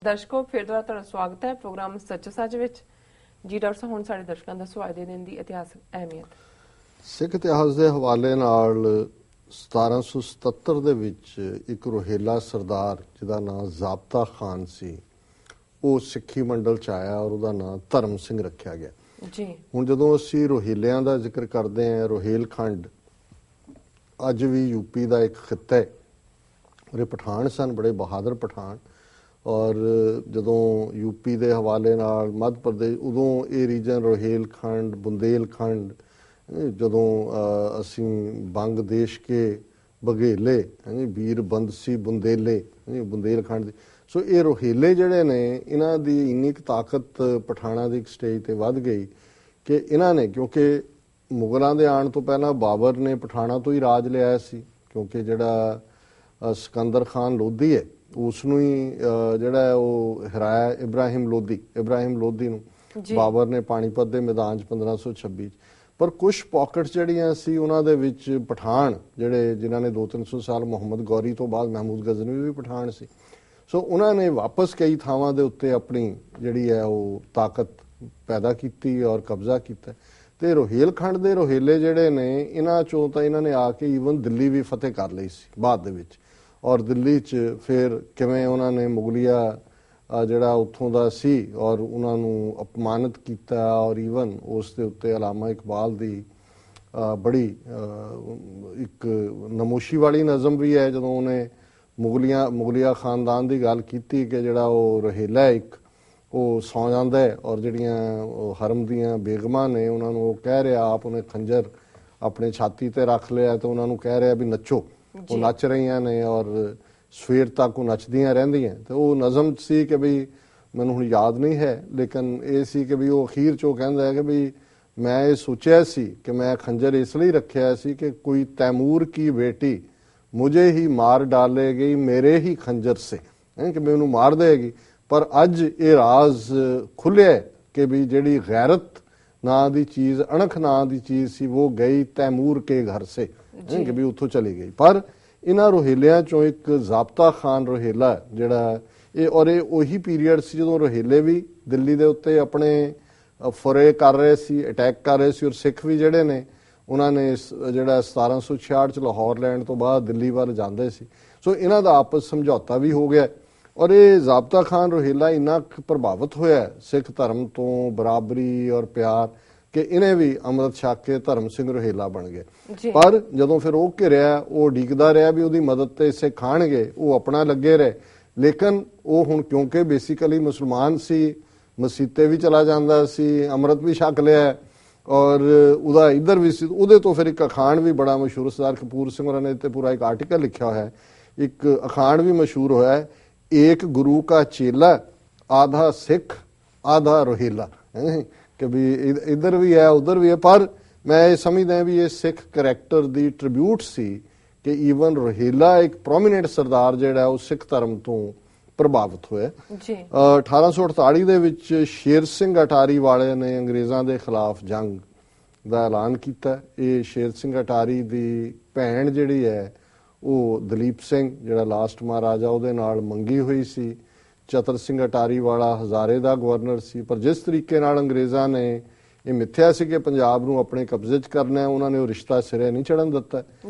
ਦਰਸ਼ਕੋ ਫਿਰ ਦੁਬਾਰਾ ਤੁਹਾਡਾ ਸਵਾਗਤ ਹੈ ਪ੍ਰੋਗਰਾਮ ਸੱਚ ਸੱਚ ਵਿੱਚ। ਜੀ ਡਾਕਟਰ ਸਾਹਿਬ, ਹੁਣ ਸਾਡੇ ਦਰਸ਼ਕਾਂ ਦਾ ਸਵਾਲ ਦੇ ਦਿਨ ਦੀ ਇਤਿਹਾਸਕ ਅਹਿਮੀਅਤ। ਸਿੱਖ ਇਤਿਹਾਸ ਦੇ ਹਵਾਲੇ ਨਾਲ 1777 ਦੇ ਵਿੱਚ ਇੱਕ ਰੋਹੇਲਾ ਸਰਦਾਰ ਜਿਹਦਾ ਨਾਮ ਜ਼ਾਬਤਾ ਖਾਨ ਸੀ, ਉਹ ਸਿੱਖੀ ਮੰਡਲ ਚ ਆਇਆ ਔਰ ਉਹਦਾ ਨਾਮ ਧਰਮ ਸਿੰਘ ਰੱਖਿਆ ਗਿਆ ਜੀ। ਹੁਣ ਜਦੋਂ ਅਸੀਂ ਰੋਹੇਲਿਆਂ ਦਾ ਜ਼ਿਕਰ ਕਰਦੇ ਹਾਂ, ਰੋਹੇਲਖੰਡ ਅੱਜ ਵੀ ਯੂਪੀ ਦਾ ਇੱਕ ਖਿੱਤਾ ਹੈ। ਉਹਦੇ ਪਠਾਨ ਸਨ, ਬੜੇ ਬਹਾਦਰ ਪਠਾਨ, ਔਰ ਜਦੋਂ ਯੂਪੀ ਦੇ ਹਵਾਲੇ ਨਾਲ ਮੱਧ ਪ੍ਰਦੇਸ਼, ਉਦੋਂ ਇਹ ਰੀਜਨ ਰੋਹੇਲਖੰਡ, ਬੁੰਦੇਲਖੰਡ, ਜਦੋਂ ਅਸੀਂ ਬੰਗ ਦੇਸ਼ ਕੇ ਬਘੇਲੇ ਵੀਰ ਬੰਦਸੀ ਬੁੰਦੇਲੇ ਬੁੰਦੇਲਖੰਡ ਦੇ, ਸੋ ਇਹ ਰੋਹੇਲੇ ਜਿਹੜੇ ਨੇ, ਇਹਨਾਂ ਦੀ ਇੰਨੀ ਕੁ ਤਾਕਤ ਪਠਾਣਾ ਦੀ ਇੱਕ ਸਟੇਜ ਤੇ ਵੱਧ ਗਈ ਕਿ ਇਹਨਾਂ ਨੇ, ਕਿਉਂਕਿ ਮੁਗਲਾਂ ਦੇ ਆਉਣ ਤੋਂ ਪਹਿਲਾਂ ਬਾਬਰ ਨੇ ਪਠਾਣਾ ਤੋਂ ਹੀ ਰਾਜ ਲਿਆ ਸੀ, ਕਿਉਂਕਿ ਜਿਹੜਾ ਸਿਕੰਦਰ ਖਾਨ ਲੋਧੀ ਹੈ ਉਸ ਨੂੰ ਹੀ ਜਿਹੜਾ ਉਹ ਹਰਾਇਆ ਇਬਰਾਹਿਮ ਲੋਧੀ ਨੂੰ ਬਾਬਰ ਨੇ ਪਾਣੀਪਤ ਦੇ ਮੈਦਾਨ 'ਚ 1526 ਪਰ ਕੁਝ ਪਾਕਟਸ ਜਿਹੜੀਆਂ ਸੀ ਉਹਨਾਂ ਦੇ ਵਿੱਚ ਪਠਾਨ ਜਿਹੜੇ ਜਿਨ੍ਹਾਂ ਨੇ 200-300 ਸਾਲ ਮੁਹੰਮਦ ਗੌਰੀ ਤੋਂ ਬਾਅਦ ਮਹਿਮੂਦ ਗਜ਼ਨਵੀ ਵੀ ਪਠਾਨ ਸੀ, ਸੋ ਉਹਨਾਂ ਨੇ ਵਾਪਸ ਕਈ ਥਾਵਾਂ ਦੇ ਉੱਤੇ ਆਪਣੀ ਜਿਹੜੀ ਹੈ ਉਹ ਤਾਕਤ ਪੈਦਾ ਕੀਤੀ ਔਰ ਕਬਜ਼ਾ ਕੀਤਾ। ਤੇ ਰੋਹੇਲਖੰਡ ਦੇ ਰੋਹੇਲੇ ਜਿਹੜੇ ਨੇ, ਇਹਨਾਂ ਚੋਂ ਤਾਂ ਇਹਨਾਂ ਨੇ ਆ ਕੇ ਈਵਨ ਦਿੱਲੀ ਵੀ ਫਤਿਹ ਕਰ ਲਈ ਸੀ ਬਾਅਦ ਦੇ ਵਿੱਚ, ਔਰ ਦਿੱਲੀ 'ਚ ਫਿਰ ਕਿਵੇਂ ਉਹਨਾਂ ਨੇ ਮੁਗਲੀਆ ਜਿਹੜਾ ਉੱਥੋਂ ਦਾ ਸੀ ਔਰ ਉਹਨਾਂ ਨੂੰ ਅਪਮਾਨਿਤ ਕੀਤਾ, ਔਰ ਈਵਨ ਉਸ ਦੇ ਉੱਤੇ ਅਲਾਮਾ ਇਕਬਾਲ ਦੀ ਬੜੀ ਇੱਕ ਨਮੋਸ਼ੀ ਵਾਲੀ ਨਜ਼ਮ ਵੀ ਹੈ ਜਦੋਂ ਉਹਨੇ ਮੁਗਲੀਆ ਖਾਨਦਾਨ ਦੀ ਗੱਲ ਕੀਤੀ ਕਿ ਜਿਹੜਾ ਉਹ ਰੋਹੇਲਾ ਇੱਕ ਉਹ ਸੌਂ ਜਾਂਦਾ ਹੈ ਔਰ ਜਿਹੜੀਆਂ ਹਰਮ ਦੀਆਂ ਬੇਗਮਾਂ ਨੇ ਉਹਨਾਂ ਨੂੰ ਉਹ ਕਹਿ ਰਿਹਾ, ਆਪ ਉਹਨੇ ਖੰਜਰ ਆਪਣੇ ਛਾਤੀ ਤੇ ਰੱਖ ਲਿਆ ਤੇ ਉਹਨਾਂ ਨੂੰ ਕਹਿ ਰਿਹਾ ਵੀ ਨੱਚੋ, ਉਹ ਨੱਚ ਰਹੀਆਂ ਨੇ ਔਰ ਸਵੇਰ ਤੱਕ ਉਹ ਨੱਚਦੀਆਂ ਰਹਿੰਦੀਆਂ। ਤੇ ਉਹ ਨਜ਼ਮ ਸੀ ਕਿ ਵੀ ਮੈਨੂੰ ਹੁਣ ਯਾਦ ਨਹੀਂ ਹੈ, ਲੇਕਿਨ ਇਹ ਸੀ ਕਿ ਵੀ ਉਹ ਅਖੀਰ 'ਚ ਉਹ ਕਹਿੰਦਾ ਹੈ ਕਿ ਵੀ ਮੈਂ ਇਹ ਸੋਚਿਆ ਸੀ ਕਿ ਮੈਂ ਖੰਜਰ ਇਸ ਲਈ ਰੱਖਿਆ ਸੀ ਕਿ ਕੋਈ ਤੈਮੂਰ ਕੀ ਬੇਟੀ ਮੁਝੇ ਹੀ ਮਾਰ ਡਾਲੇਗੀ ਮੇਰੇ ਹੀ ਖੰਜਰ ਸੇ, ਕਿ ਮੈਨੂੰ ਮਾਰ ਦੇਗੀ। ਪਰ ਅੱਜ ਇਹ ਰਾਜ਼ ਖੁੱਲਿਆ ਕਿ ਵੀ ਜਿਹੜੀ ਗੈਰਤ ਨਾਂ ਦੀ ਚੀਜ਼, ਅਣਖ ਨਾਂ ਦੀ ਚੀਜ਼ ਸੀ, ਉਹ ਗਈ ਤੈਮੂਰ ਕੇ ਘਰ ਸੇ, ਕਿ ਵੀ ਉੱਥੋਂ ਚਲੀ ਗਈ। ਪਰ ਇਹਨਾਂ ਰੋਹੇਲਿਆਂ ਚੋਂ ਇੱਕ ਜ਼ਾਬਤਾ ਖਾਨ ਰੋਹੇਲਾ ਜਿਹੜਾ ਇਹ, ਔਰ ਇਹ ਉਹੀ ਪੀਰੀਅਡ ਸੀ ਜਦੋਂ ਰੋਹੇਲੇ ਵੀ ਦਿੱਲੀ ਦੇ ਉੱਤੇ ਆਪਣੇ ਫੁਰੇ ਕਰ ਰਹੇ ਸੀ, ਅਟੈਕ ਕਰ ਰਹੇ ਸੀ, ਔਰ ਸਿੱਖ ਵੀ ਜਿਹੜੇ ਨੇ ਉਹਨਾਂ ਨੇ ਜਿਹੜਾ 1766 ਚ ਲਾਹੌਰ ਲੈਣ ਤੋਂ ਬਾਅਦ ਦਿੱਲੀ ਵੱਲ ਜਾਂਦੇ ਸੀ, ਸੋ ਇਹਨਾਂ ਦਾ ਆਪਸ ਸਮਝੌਤਾ ਵੀ ਹੋ ਗਿਆ। ਔਰ ਇਹ ਜ਼ਾਬਤਾ ਖਾਨ ਰੋਹੇਲਾ ਇੰਨਾ ਪ੍ਰਭਾਵਿਤ ਹੋਇਆ ਸਿੱਖ ਧਰਮ ਤੋਂ, ਬਰਾਬਰੀ ਔਰ ਪਿਆਰ, ਕਿ ਇਹਨੇ ਵੀ ਅੰਮ੍ਰਿਤ ਛਕ ਕੇ ਧਰਮ ਸਿੰਘ ਰੋਹੇਲਾ ਬਣ ਗਏ। ਪਰ ਜਦੋਂ ਫਿਰ ਉਹ ਘਿਰਿਆ, ਉਹ ਡੀਕਦਾ ਰਿਹਾ ਵੀ ਉਹਦੀ ਮਦਦ ਤੇ ਸਿੱਖ ਆਣਗੇ, ਉਹ ਆਪਣਾ ਲੱਗੇ ਰਹੇ, ਲੇਕਿਨ ਉਹ ਹੁਣ ਕਿਉਂਕਿ ਬੇਸਿਕਲੀ ਮੁਸਲਮਾਨ ਸੀ, ਮਸੀਤੇ ਵੀ ਚਲਾ ਜਾਂਦਾ ਸੀ, ਅੰਮ੍ਰਿਤ ਵੀ ਛਕ ਲਿਆ ਔਰ ਉਹਦਾ ਇੱਧਰ ਵੀ ਸੀ, ਉਹਦੇ ਤੋਂ ਫਿਰ ਇੱਕ ਅਖਾਣ ਵੀ ਬੜਾ ਮਸ਼ਹੂਰ, ਸਰਦਾਰ ਕਪੂਰ ਸਿੰਘ ਹੋਰਾਂ ਨੇ ਤੇ ਪੂਰਾ ਇੱਕ ਆਰਟੀਕਲ ਲਿਖਿਆ ਹੋਇਆ ਹੈ, ਇੱਕ ਅਖਾਣ ਵੀ ਮਸ਼ਹੂਰ ਹੋਇਆ ਹੈ, ਏਕ ਗੁਰੂ ਕਾ ਚੇਲਾ ਆਧਾ ਸਿੱਖ ਆਧਾ ਰੋਹੇਲਾ, ਕਿ ਵੀ ਇੱਧਰ ਵੀ ਹੈ ਉੱਧਰ ਵੀ ਹੈ। ਪਰ ਮੈਂ ਇਹ ਸਮਝਦਾ ਵੀ ਇਹ ਸਿੱਖ ਕਰੈਕਟਰ ਦੀ ਟ੍ਰਿਬਿਊਟ ਸੀ ਕਿ ਈਵਨ ਰੋਹੇਲਾ ਇੱਕ ਪ੍ਰੋਮੀਨੈਂਟ ਸਰਦਾਰ ਜਿਹੜਾ ਉਹ ਸਿੱਖ ਧਰਮ ਤੋਂ ਪ੍ਰਭਾਵਿਤ ਹੋਇਆ। 1848 ਦੇ ਵਿੱਚ ਸ਼ੇਰ ਸਿੰਘ ਅਟਾਰੀ ਵਾਲੇ ਨੇ ਅੰਗਰੇਜ਼ਾਂ ਦੇ ਖਿਲਾਫ ਜੰਗ ਦਾ ਐਲਾਨ ਕੀਤਾ। ਇਹ ਸ਼ੇਰ ਸਿੰਘ ਅਟਾਰੀ ਦੀ ਭੈਣ ਜਿਹੜੀ ਹੈ ਉਹ ਦਲੀਪ ਸਿੰਘ ਜਿਹੜਾ ਲਾਸਟ ਮਹਾਰਾਜਾ, ਉਹਦੇ ਨਾਲ ਮੰਗੀ ਹੋਈ ਸੀ। ਚਤਰ ਸਿੰਘ ਅਟਾਰੀ ਵਾਲਾ ਹਜ਼ਾਰੇ ਦਾ ਗਵਰਨਰ ਸੀ, ਪਰ ਜਿਸ ਤਰੀਕੇ ਨਾਲ ਅੰਗਰੇਜ਼ਾਂ ਨੇ ਇਹ ਮਿੱਥਿਆ ਸੀ ਕਿ ਪੰਜਾਬ ਨੂੰ ਆਪਣੇ ਕਬਜ਼ੇ 'ਚ ਕਰਨਾ, ਉਹਨਾਂ ਨੇ ਉਹ ਰਿਸ਼ਤਾ ਸਿਰੇ ਨਹੀਂ ਚੜਨ ਦਿੱਤਾ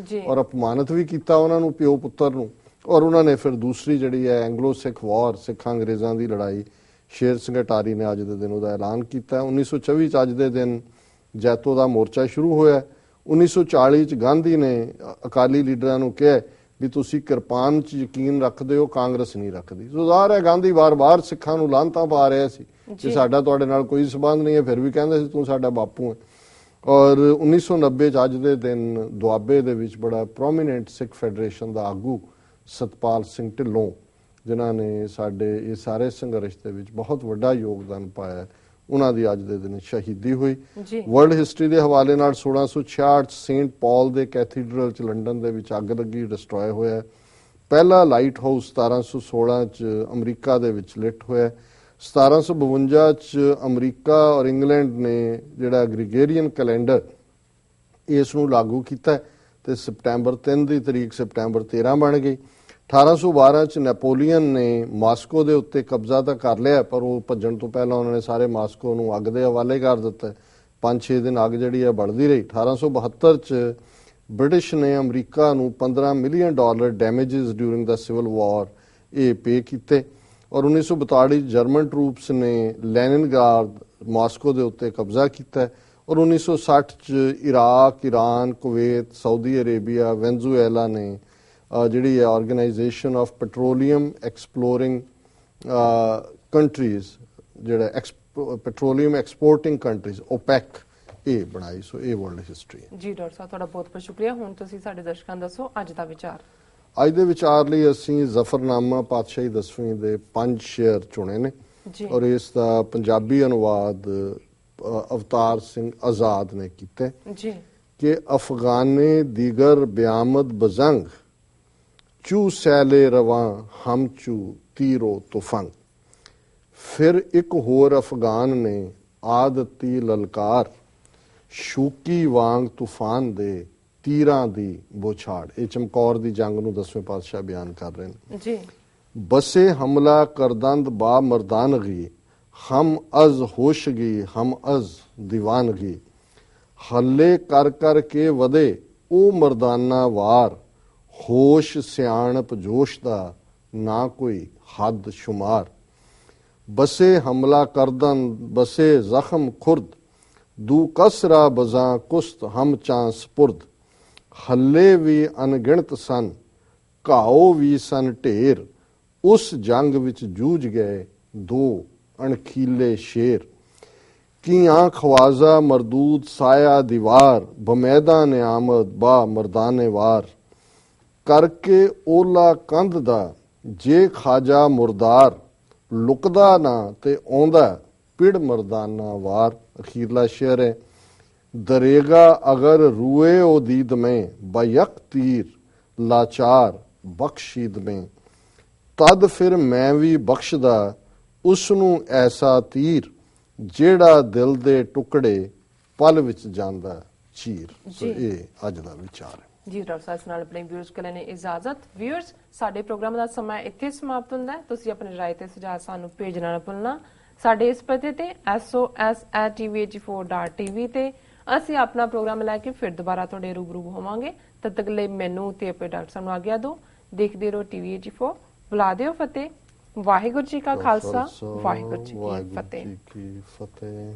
ਔਰ ਅਪਮਾਨਿਤ ਵੀ ਕੀਤਾ ਉਹਨਾਂ ਨੂੰ, ਪਿਓ ਪੁੱਤਰ ਨੂੰ। ਔਰ ਉਹਨਾਂ ਨੇ ਫਿਰ ਦੂਸਰੀ ਜਿਹੜੀ ਹੈ ਐਂਗਲੋ ਸਿੱਖ ਵਾਰ, ਸਿੱਖਾਂ ਅੰਗਰੇਜ਼ਾਂ ਦੀ ਲੜਾਈ, ਸ਼ੇਰ ਸਿੰਘ ਅਟਾਰੀ ਨੇ ਅੱਜ ਦੇ ਦਿਨ ਉਹਦਾ ਐਲਾਨ ਕੀਤਾ। 1924 ਚ ਅੱਜ ਦੇ ਦਿਨ ਜੈਤੋ ਦਾ ਮੋਰਚਾ ਸ਼ੁਰੂ ਹੋਇਆ। 1940 ਚ ਗਾਂਧੀ ਨੇ ਅਕਾਲੀ ਲੀਡਰਾਂ ਨੂੰ ਕਿਹਾ ਵੀ ਤੁਸੀਂ ਕਿਰਪਾਨ 'ਚ ਯਕੀਨ ਰੱਖਦੇ ਹੋ, ਕਾਂਗਰਸ ਨਹੀਂ ਰੱਖਦੀ। ਸੋ ਜ਼ਾਹਰ ਹੈ ਗਾਂਧੀ ਵਾਰ-ਵਾਰ ਸਿੱਖਾਂ ਨੂੰ ਲਾਹਨਤਾਂ ਪਾ ਰਿਹਾ ਸੀ ਕਿ ਸਾਡਾ ਤੁਹਾਡੇ ਨਾਲ ਕੋਈ ਸਬੰਧ ਨਹੀਂ ਹੈ, ਫਿਰ ਵੀ ਕਹਿੰਦੇ ਸੀ ਤੂੰ ਸਾਡਾ ਬਾਪੂ ਹੈ। ਔਰ 1990 ਚ ਅੱਜ ਦੇ ਦਿਨ ਦੁਆਬੇ ਦੇ ਵਿੱਚ ਬੜਾ ਪ੍ਰੋਮੀਨੈਂਟ ਸਿੱਖ ਫੈਡਰੇਸ਼ਨ ਦਾ ਆਗੂ ਸਤਪਾਲ ਸਿੰਘ ਢਿੱਲੋਂ, ਜਿਨ੍ਹਾਂ ਨੇ ਸਾਡੇ ਇਹ ਸਾਰੇ ਸੰਘਰਸ਼ ਦੇ ਵਿੱਚ ਬਹੁਤ ਵੱਡਾ ਯੋਗਦਾਨ ਪਾਇਆ, ਉਹਨਾਂ ਦੀ ਅੱਜ ਦੇ ਦਿਨ ਸ਼ਹੀਦੀ ਹੋਈ। ਵਰਲਡ ਹਿਸਟਰੀ ਦੇ ਹਵਾਲੇ ਨਾਲ 1666 ਸੇਂਟ ਪਾਲ ਦੇ ਕੈਥੀਡਰਲ ਚ ਲੰਡਨ ਦੇ ਵਿੱਚ ਅੱਗ ਲੱਗੀ, ਡਿਸਟਰੋਏ ਹੋਇਆ। ਪਹਿਲਾ ਲਾਈਟ ਹਾਊਸ 1716 ਚ ਅਮਰੀਕਾ ਦੇ ਵਿੱਚ ਲਿਟ ਹੋਇਆ। 1752 ਚ ਅਮਰੀਕਾ ਔਰ ਇੰਗਲੈਂਡ ਨੇ ਜਿਹੜਾ ਗ੍ਰੀਗੇਰੀਅਨ ਕੈਲੰਡਰ ਇਸ ਨੂੰ ਲਾਗੂ ਕੀਤਾ ਤੇ ਸਪਟੈਂਬਰ 3 ਦੀ ਤਰੀਕ ਸਪਟੈਂਬਰ 13 ਬਣ ਗਈ। 1812 ਚ ਨੈਪੋਲੀਅਨ ਨੇ ਮਾਸਕੋ ਦੇ ਉੱਤੇ ਕਬਜ਼ਾ ਤਾਂ ਕਰ ਲਿਆ, ਪਰ ਉਹ ਭੱਜਣ ਤੋਂ ਪਹਿਲਾਂ ਉਹਨਾਂ ਨੇ ਸਾਰੇ ਮਾਸਕੋ ਨੂੰ ਅੱਗ ਦੇ ਹਵਾਲੇ ਕਰ ਦਿੱਤਾ। 5-6 ਦਿਨ ਅੱਗ ਜਿਹੜੀ ਹੈ ਬਲਦੀ ਰਹੀ। 1872 ਚ ਬ੍ਰਿਟਿਸ਼ ਨੇ ਅਮਰੀਕਾ ਨੂੰ $15 ਮਿਲੀਅਨ ਡੈਮੇजेस ਡਿਊਰਿੰਗ ਦਾ ਸਿਵਲ ਵਾਰ ਇਹ ਪੇ ਕੀਤੇ। ਔਰ 1942 ਜਰਮਨ ਟਰੂਪਸ ਨੇ ਲੈਨਿਨਗ੍ਰਾਡ ਮਾਸਕੋ ਦੇ ਉੱਤੇ ਕਬਜ਼ਾ ਕੀਤਾ। ਔਰ 1960 ਚ Iraq, Iran, Kuwait, Saudi Arabia, Venezuela ਨੇ ਜਿਹੜੀ ਹੈ organisation of petroleum exploring countries, ਜਿਹੜਾ ਪੈਟਰੋਲੀਅਮ ਐਕਸਪੋਰਟਿੰਗ ਕੰਟਰੀਜ਼, OPEC, ਇਹ ਬਣਾਈ। ਸੋ ਇਹ ਵਰਲਡ ਹਿਸਟਰੀ ਹੈ ਜੀ। ਡਾਕਟਰ ਸਾਹਿਬ ਤੁਹਾਡਾ ਬਹੁਤ ਬਹੁਤ ਸ਼ੁਕਰੀਆ। ਹੁਣ ਤੁਸੀਂ ਸਾਡੇ ਦਰਸ਼ਕਾਂ ਨੂੰ ਦੱਸੋ ਅੱਜ ਦਾ ਵਿਚਾਰ। ਅੱਜ ਦੇ ਵਿਚਾਰ ਲਈ ਅਸੀਂ ਜ਼ਫਰਨਾਮਾ ਪਾਤਸ਼ਾਹੀ 10ਵੀਂ ਦੇ 5 ਸ਼ੇਅਰ ਚੁਣੇ ਨੇ ਜੀ। ਔਰ ਇਸ ਦਾ ਪੰਜਾਬੀ ਅਨੁਵਾਦ ਅਵਤਾਰ ਸਿੰਘ ਆਜ਼ਾਦ ਨੇ ਕੀਤਾ ਜੀ। ਕਿ ਅਫਗਾਨੇ ਦੀਗਰ ਬਿਆਮਦ ਬਜ਼ੰਗ ਚੂ ਸੈਲੇ ਰਵਾਂ ਹਮ ਚੂ ਤੀਰੋ ਤੁਫੰਗ। ਫਿਰ ਇੱਕ ਹੋਰ ਅਫਗਾਨ ਨੇ ਆਦਤੀ ਲਲਕਾਰ ਸ਼ੂਕੀ ਵਾਂਗ ਤੂਫਾਨ ਦੇ ਤੀਰਾਂ ਦੀ ਬੋਛਾੜ। ਇਹ ਚਮਕੌਰ ਦੀ ਜੰਗ ਨੂੰ 10ਵੇਂ ਪਾਤਸ਼ਾਹ ਬਿਆਨ ਕਰ ਰਹੇ ਨੇ ਜੀ। ਬਸੇ ਹਮਲਾ ਕਰਦੰਦ ਬਾ ਮਰਦਾਨਗੀ ਹਮ ਅਜ਼ ਹੋਸ਼ਗੀ ਹਮ ਅਜ਼ ਦੀਵਾਨਗੀ। ਹੱਲੇ ਕਰ ਕਰ ਕੇ ਵਧੇ ਉਹ ਮਰਦਾਨਾ ਵਾਰ ਹੋਸ਼ ਸਿਆਣਪ ਜੋਸ਼ ਦਾ ਨਾ ਕੋਈ ਹੱਦ ਸ਼ੁਮਾਰ। ਬਸੇ ਹਮਲਾ ਕਰਦਨ ਬਸੇ ਜ਼ਖਮ ਖੁਰਦ ਦੂ ਕਸਰਾ ਬਜ਼ਾਂ ਕੁਸਤ ਹਮ ਚਾਂ ਸਪੁਰਦ। ਹੱਲੇ ਵੀ ਅਣਗਿਣਤ ਸਨ ਘਾਓ ਵੀ ਸਨ ਢੇਰ ਉਸ ਜੰਗ ਵਿੱਚ ਜੂਝ ਗਏ ਦੋ ਅਣਖੀਲੇ ਸ਼ੇਰ। ਕੀਆਂ ਖਵਾਜ਼ਾ ਮਰਦੂਦ ਸਾਇਆ ਦੀਵਾਰ ਬਮੈਦਾਨ ਆਮਦ ਬਾ ਮਰਦਾਨੇ ਵਾਰ। ਕਰਕੇ ਓਲਾ ਕੰਧ ਦਾ ਜੇ ਖਾਜਾ ਮੁਰਦਾਰ ਲੁਕਦਾ ਨਾ ਤੇ ਆਉਂਦਾ ਪਿੜ ਮਰਦਾਨਾ ਵਾਰ। ਅਖੀਰਲਾ ਸ਼ੇਰ ਹੈ ਦਰੇਗਾ ਅਗਰ ਰੂਏ ਓ ਦੀਦ में बयक तीर लाचार बख्शीद में। ਤਦ ਫਿਰ ਮੈਂ ਵੀ ਬਖਸ਼ਦਾ ਉਸ ਨੂੰ ਐਸਾ ਤੀਰ ਜਿਹੜਾ ਦਿਲ ਦੇ ਟੁਕੜੇ ਪਲ ਵਿੱਚ ਜਾਂਦਾ ਚੀਰ। ਸੋ ਇਹ ਅੱਜ ਦਾ ਵਿਚਾਰ ਹੈ ਜੀ। ਡਾਕਟਰ ਸਾਹਿਬ ਨਾਲ ਆਪਣੇ ਵਿਊਅਰਸ ਕੋਲ ਨੇ ਇਜਾਜ਼ਤ। ਵਿਊਅਰਸ ਸਾਡੇ ਪ੍ਰੋਗਰਾਮ ਦਾ ਸਮਾਂ ਇੱਥੇ ਸਮਾਪਤ ਹੁੰਦਾ ਹੈ। ਤੁਸੀਂ ਆਪਣੀ ਰਾਏ ਤੇ ਸੁਝਾਅ ਸਾਨੂੰ ਭੇਜਣਾ ਨਾ ਭੁੱਲਣਾ। ਸਾਡੇ ਇਸ ਪਤੇ ਤੇ sos@tv84.tv ਤੇ ਅਸੀਂ ਆਪਣਾ ਪ੍ਰੋਗਰਾਮ ਲੈ ਕੇ ਫਿਰ ਦੁਬਾਰਾ ਤੁਹਾਡੇ ਰੂਬਰੂ ਹੋਵਾਂਗੇ। ਤਦ ਤੱਕ ਲਈ ਮੈਨੂੰ ਤੇ ਆਪਣੇ ਡਾਕਟਰ ਸਾਹਿਬ ਨੂੰ ਆਗਿਆ ਦਿਓ। ਦੇਖਦੇ ਰਹੋ TV84। ਬੁਲਾ ਦਿਓ ਫਤਿਹ। ਵਾਹਿਗੁਰੂ ਜੀ ਕਾ ਖਾਲਸਾ, ਵਾਹਿਗੁਰੂ ਜੀ ਕੀ ਫਤਿਹ।